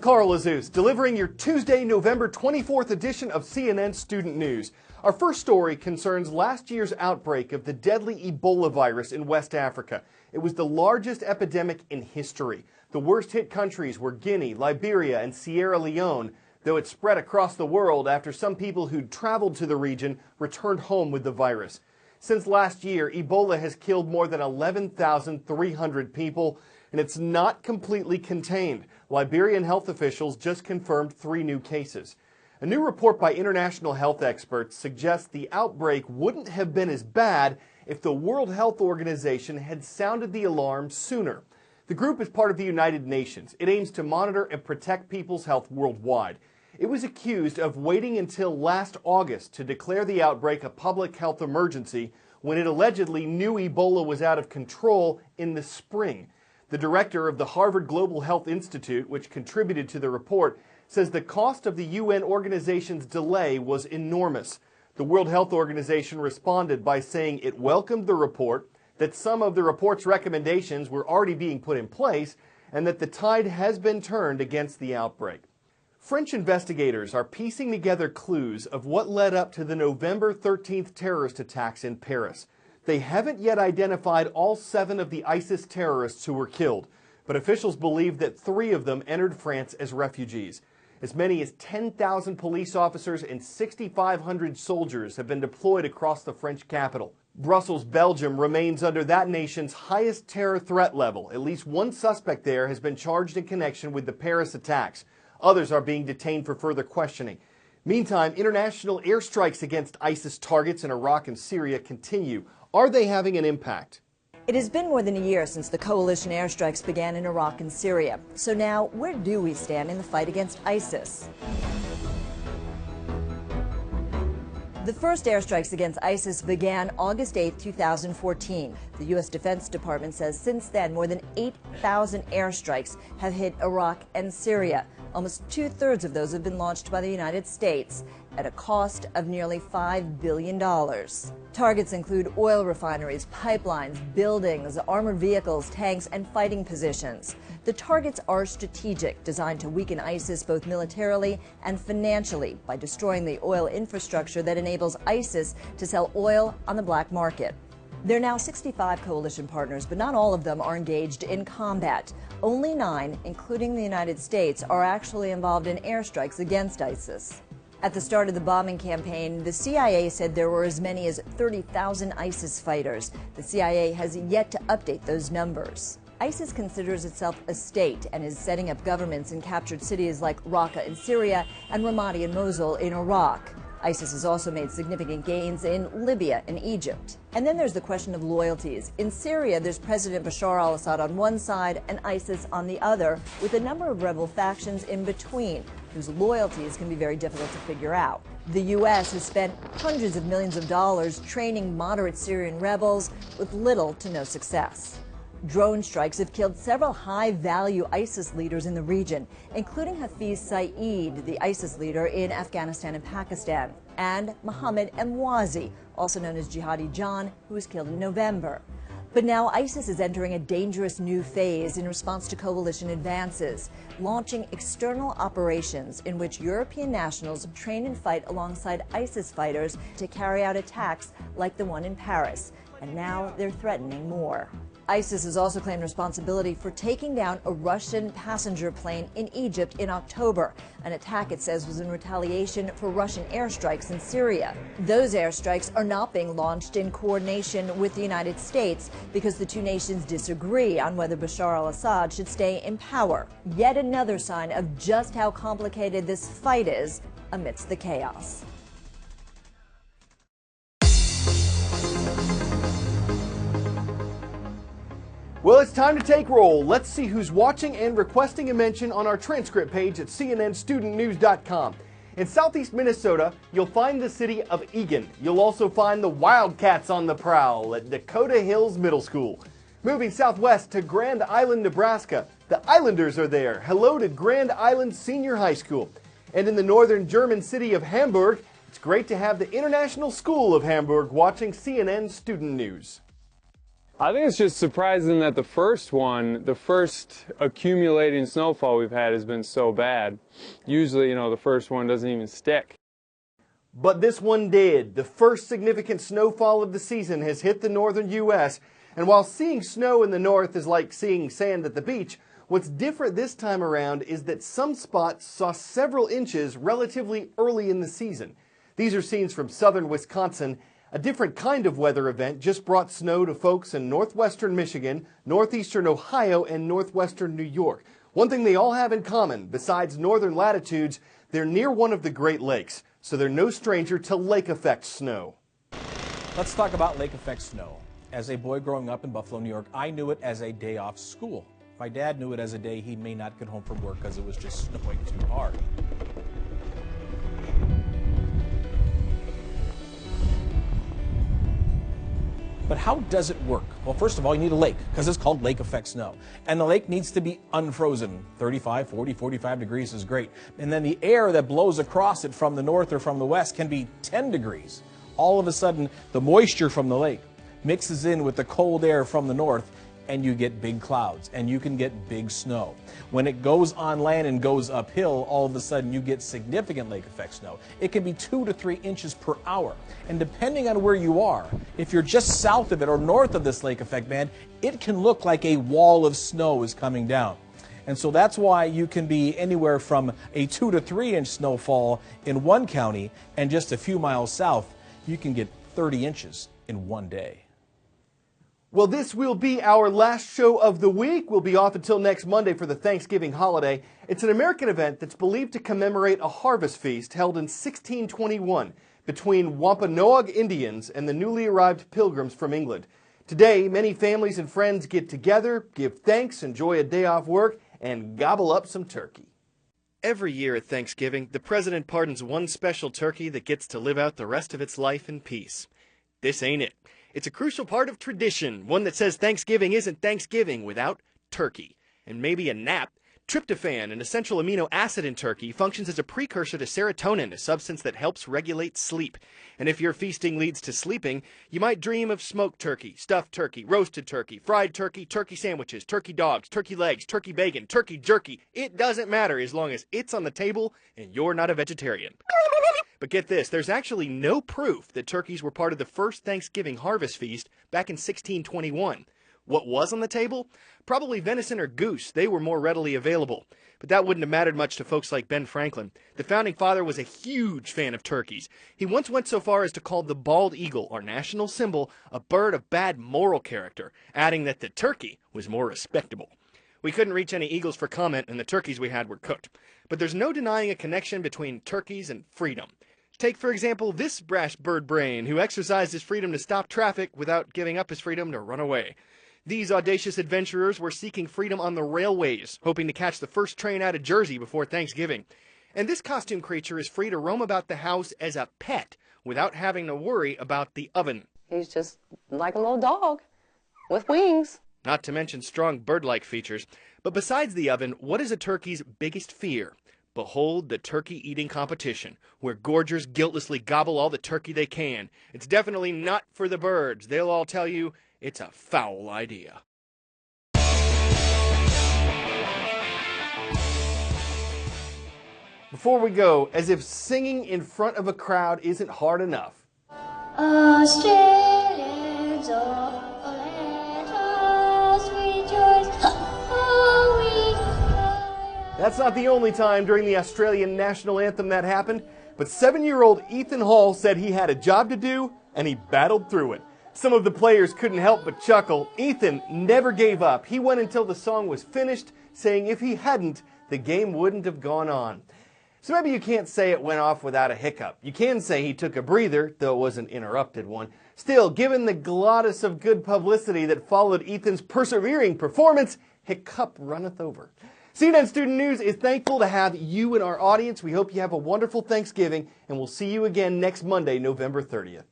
Carl Azus, delivering your Tuesday, November 24th edition of CNN Student News. Our first story concerns last year's outbreak of the deadly Ebola virus in West Africa. It was the largest epidemic in history. The worst hit countries were Guinea, Liberia, and Sierra Leone, though it spread across the world after some people who'd traveled to the region returned home with the virus. Since last year, Ebola has killed more than 11,300 people, and it's not completely contained. Liberian health officials just confirmed 3 new cases. A new report by international health experts suggests the outbreak wouldn't have been as bad if the World Health Organization had sounded the alarm sooner. The group is part of the United Nations. It aims to monitor and protect people's health worldwide. It was accused of waiting until last August to declare the outbreak a public health emergency when it allegedly knew Ebola was out of control in the spring. The director of the Harvard Global Health Institute, which contributed to the report, says the cost of the UN organization's delay was enormous. The World Health Organization responded by saying it welcomed the report, that some of the report's recommendations were already being put in place, and that the tide has been turned against the outbreak. French investigators are piecing together clues of what led up to the November 13th terrorist attacks in Paris. They haven't yet identified all 7 of the ISIS terrorists who were killed, but officials believe that 3 of them entered France as refugees. As many as 10,000 police officers and 6,500 soldiers have been deployed across the French capital. Brussels, Belgium remains under that nation's highest terror threat level. At least 1 suspect there has been charged in connection with the Paris attacks. Others are being detained for further questioning. Meantime, international airstrikes against ISIS targets in Iraq and Syria continue. Are they having an impact? It has been more than a year since the coalition airstrikes began in Iraq and Syria. So now, where do we stand in the fight against ISIS? The first airstrikes against ISIS began August 8, 2014. The U.S. Defense Department says since then more than 8,000 airstrikes have hit Iraq and Syria. Almost 2/3 of those have been launched by the United States at a cost of nearly $5 billion. Targets include oil refineries, pipelines, buildings, armored vehicles, tanks, and fighting positions. The targets are strategic, designed to weaken ISIS both militarily and financially by destroying the oil infrastructure that enables ISIS to sell oil on the black market. There are now 65 coalition partners, but not all of them are engaged in combat. Only 9, including the United States, are actually involved in airstrikes against ISIS. At the start of the bombing campaign, the CIA said there were as many as 30,000 ISIS fighters. The CIA has yet to update those numbers. ISIS considers itself a state and is setting up governments in captured cities like Raqqa in Syria and Ramadi and Mosul in Iraq. ISIS has also made significant gains in Libya and Egypt. And then there's the question of loyalties. In Syria, there's President Bashar al-Assad on one side and ISIS on the other, with a number of rebel factions in between, whose loyalties can be very difficult to figure out. The U.S. has spent hundreds of millions of dollars training moderate Syrian rebels with little to no success. Drone strikes have killed several high-value ISIS leaders in the region, including Hafiz Saeed, the ISIS leader in Afghanistan and Pakistan, and Mohammed Emwazi, also known as Jihadi John, who was killed in November. But now ISIS is entering a dangerous new phase in response to coalition advances, launching external operations in which European nationals train and fight alongside ISIS fighters to carry out attacks like the one in Paris. And now they're threatening more. ISIS has also claimed responsibility for taking down a Russian passenger plane in Egypt in October. An attack, it says, was in retaliation for Russian airstrikes in Syria. Those airstrikes are not being launched in coordination with the United States because the 2 nations disagree on whether Bashar al-Assad should stay in power. Yet another sign of just how complicated this fight is amidst the chaos. Well, it's time to take roll. Let's see who's watching and requesting a mention on our transcript page at cnnstudentnews.com. In southeast Minnesota, you'll find the city of Eagan. You'll also find the Wildcats on the prowl at Dakota Hills Middle School. Moving southwest to Grand Island, Nebraska, the Islanders are there. Hello to Grand Island Senior High School. And in the northern German city of Hamburg, it's great to have the International School of Hamburg watching CNN Student News. I think it's just surprising that the first accumulating snowfall we've had has been so bad. Usually, you know, the first one doesn't even stick. But this one did. The first significant snowfall of the season has hit the northern U.S., and while seeing snow in the north is like seeing sand at the beach, what's different this time around is that some spots saw several inches relatively early in the season. These are scenes from southern Wisconsin. A different kind of weather event just brought snow to folks in northwestern Michigan, northeastern Ohio, and northwestern New York. One thing they all have in common, besides northern latitudes, they're near one of the Great Lakes, so they're no stranger to lake effect snow. Let's talk about lake effect snow. As a boy growing up in Buffalo, New York, I knew it as a day off school. My dad knew it as a day he may not get home from work because it was just snowing too hard. But how does it work? Well, first of all, you need a lake because it's called lake effect snow. And the lake needs to be unfrozen. 35, 40, 45 degrees is great. And then the air that blows across it from the north or from the west can be 10 degrees. All of a sudden, the moisture from the lake mixes in with the cold air from the north, and you get big clouds, and you can get big snow. When it goes on land and goes uphill, all of a sudden you get significant lake effect snow. It can be 2 to 3 inches per hour. And depending on where you are, if you're just south of it or north of this lake effect band, it can look like a wall of snow is coming down. And so that's why you can be anywhere from a 2 to 3 inch snowfall in one county, and just a few miles south, you can get 30 inches in one day. Well, this will be our last show of the week. We'll be off until next Monday for the Thanksgiving holiday. It's an American event that's believed to commemorate a harvest feast held in 1621 between Wampanoag Indians and the newly arrived Pilgrims from England. Today, many families and friends get together, give thanks, enjoy a day off work, and gobble up some turkey. Every year at Thanksgiving, the president pardons one special turkey that gets to live out the rest of its life in peace. This ain't it. It's a crucial part of tradition, one that says Thanksgiving isn't Thanksgiving without turkey. And maybe a nap. Tryptophan, an essential amino acid in turkey, functions as a precursor to serotonin, a substance that helps regulate sleep. And if your feasting leads to sleeping, you might dream of smoked turkey, stuffed turkey, roasted turkey, fried turkey, turkey sandwiches, turkey dogs, turkey legs, turkey bacon, turkey jerky. It doesn't matter as long as it's on the table and you're not a vegetarian. But get this, there's actually no proof that turkeys were part of the first Thanksgiving harvest feast back in 1621. What was on the table? Probably venison or goose. They were more readily available. But that wouldn't have mattered much to folks like Ben Franklin. The founding father was a huge fan of turkeys. He once went so far as to call the bald eagle, our national symbol, a bird of bad moral character, adding that the turkey was more respectable. We couldn't reach any eagles for comment, and the turkeys we had were cooked. But there's no denying a connection between turkeys and freedom. Take, for example, this brash bird brain who exercised his freedom to stop traffic without giving up his freedom to run away. These audacious adventurers were seeking freedom on the railways, hoping to catch the first train out of Jersey before Thanksgiving. And this costume creature is free to roam about the house as a pet without having to worry about the oven. He's just like a little dog with wings. Not to mention strong bird-like features. But besides the oven, what is a turkey's biggest fear? Behold the turkey eating competition, where gorgers guiltlessly gobble all the turkey they can. It's definitely not for the birds. They'll all tell you it's a foul idea. Before we go, as if singing in front of a crowd isn't hard enough. Australians, oh, let us rejoice. Oh, we fly. That's not the only time during the Australian national anthem that happened, but 7-year-old Ethan Hall said he had a job to do, and he battled through it. Some of the players couldn't help but chuckle. Ethan never gave up. He went until the song was finished, saying if he hadn't, the game wouldn't have gone on. So maybe you can't say it went off without a hiccup. You can say he took a breather, though it was an interrupted one. Still, given the glottis of good publicity that followed Ethan's persevering performance, hiccup runneth over. CNN Student News is thankful to have you in our audience. We hope you have a wonderful Thanksgiving, and we'll see you again next Monday, November 30th.